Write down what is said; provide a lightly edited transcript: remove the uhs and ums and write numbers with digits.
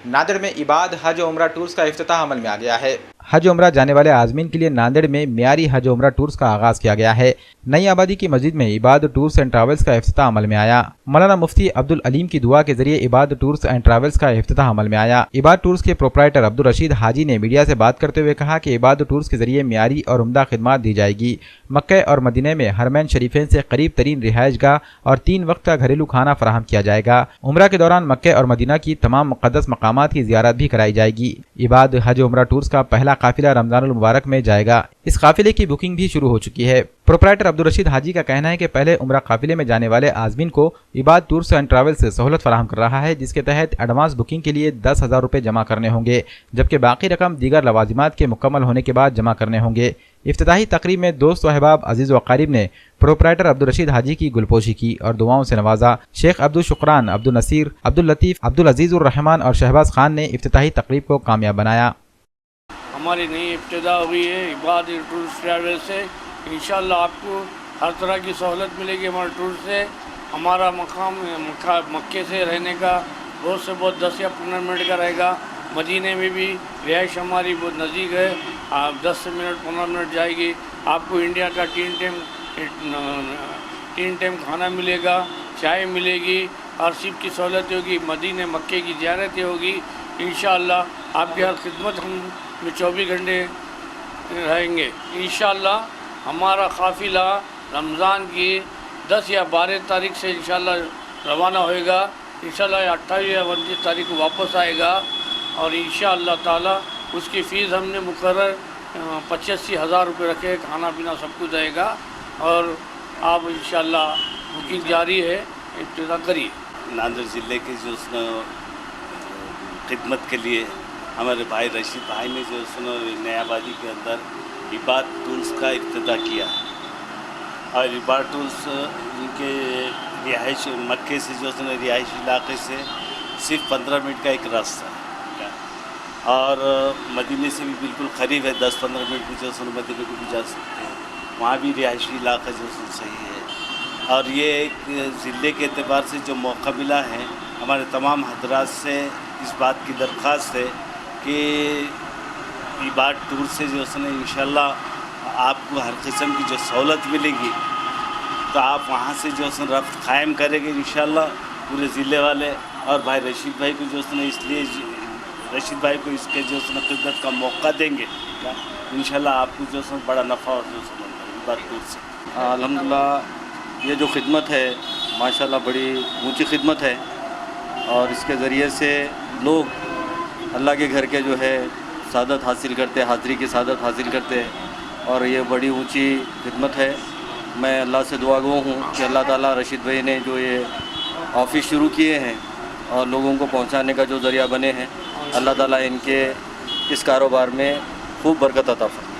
नांदेड़ में इबाद हज उम्रा टूर्स का इफ्तिताह अमल में आ गया है। हज उम्रा जाने वाले आज़मीन के लिए नांदेड़ में मियारी हज उम्रा टूर्स का आगाज किया गया है। नई आबादी की मस्जिद में इबाद टूर्स एंड ट्रैवल्स का इफ्तिताह अमल में आया। मौलाना मुफ्ती अब्दुल अलीम की दुआ के जरिए इबाद टूर्स एंड ट्रैवल्स का इफ्तिताह अमल में आया। इबाद टूर्स के प्रोपराइटर अब्दुल रशीद हाजी ने मीडिया से बात करते हुए कहा कि इबाद टूर्स के जरिए मियारी और उम्दा खिदमात दी जाएगी। मक्का और मदीने में हरमैन शरीफैन से करीब तरीन रिहाइशगाह और 3 वक्त का घरेलू खाना फराहम किया जाएगा। उम्रा के दौरान मक्का और मदीना की तमाम मुक़द्दस मकामात की ज़ियारत भी कराई जाएगी। इबाद हज उम्रा टूर्स का पहला काफिला रमजानुल मुबारक में जाएगा। इस काफिले की बुकिंग भी शुरू हो चुकी है। प्रोपराइटर अब्दुल रशीद हाजी का कहना है कि पहले उम्रा काफिले में जाने वाले आज़मीन को इबाद टूर्स एंड ट्रैवल्स से सहूलत फराहम कर रहा है, जिसके तहत एडवांस बुकिंग के लिए 10,000 रुपये जमा करने होंगे, जबकि बाकी रकम दीगर लवाजिमात के मुकम्मल होने के बाद जमा करने होंगे। इफ्तिताही तकरीब में दोस्त व अहबाब अजीज़ व अकारीब ने प्रोपराइटर अब्दुल रशीद हाजी की गुलपोशी की और दुआओं से नवाजा। शेख अब्दुल शुक्रान, अब्दुल नसीर, अब्दुल लतीफ़, अब्दुल अजीज़ुर रहमान और शहबाज खान ने इफ्तिताही तकरीब को कामयाब बनाया। हमारी नई इब्तिदा हुई है इबाद टूर्स ट्रैवल से। इंशाअल्लाह आपको हर तरह की सहूलत मिलेगी हमारे टूर से। हमारा मकाम मक्के से रहने का बहुत से बहुत 10 या 15 मिनट का रहेगा। मदीने में भी रिहाइश हमारी बहुत नज़दीक है, आप 10 से 15 मिनट जाएगी। आपको इंडिया का 3 टाइम खाना मिलेगा, चाय मिलेगी, हर चीज़ की सहूलत होगी। मदीने मक्के की ज़ियारतें होगी। इंशाअल्लाह आपकी हर खिदमत हम 24 घंटे रहेंगे। इंशाअल्लाह हमारा काफ़िला रमज़ान की 10 या 12 तारीख से इंशाअल्लाह रवाना होएगा। इंशाअल्लाह 28 या 29 तारीख को वापस आएगा और इंशाअल्लाह ताला उसकी फ़ीस हमने मुकर्रर 85,000 रुपये रखे, खाना पीना सब कुछ रहेगा। और आप इंशाअल्लाह बुकिंग जारी है, इब्तिदा करिए। नांदेड़ ज़िले के जो खिदमत के लिए हमारे भाई रशीद भाई ने जो नयाबादी के अंदर इबाद टूल्स का इफ्तिताह किया और इबाद टूल्स इनके रिहाइश मक्के से जो रिहाइश इलाके से सिर्फ 15 मिनट का एक रास्ता है और मदीने से भी बिल्कुल करीब है। 10-15 मिनट में जो मदीने को भी जा सकते हैं, वहाँ भी रिहाइशी इलाका जो सही है। और ये एक ज़िले के एतबार से जो मौका मिला है, हमारे तमाम हजरात से इस बात की दरख्वास्त है कि इबाद टूर से जो इंशाअल्लाह आपको हर किस्म की जो सहूलत मिलेगी, तो आप वहाँ से जो रफ्त कायम करेंगे इंशाअल्लाह पूरे ज़िले वाले। और भाई रशीद भाई को जो इसलिए रशीद भाई को इसके जो खिदमत का मौका देंगे, इंशाअल्लाह आपको जो बड़ा नफ़ा और जो इबाद टूर से। अल्हम्दुलिल्लाह ये जो खिदमत है माशाअल्लाह बड़ी ऊँची खिदमत है और इसके ज़रिए से लोग अल्लाह के घर के जो है सादत हासिल करते, हाज़री की सादत हासिल करते हैं और ये बड़ी ऊंची खिदमत है। मैं अल्लाह से दुआ गो हूँ कि अल्लाह ताला रशीद भाई ने जो ये ऑफ़िस शुरू किए हैं और लोगों को पहुँचाने का जो ज़रिया बने हैं, अल्लाह ताला इनके इस कारोबार में खूब बरकत अता फरमाए।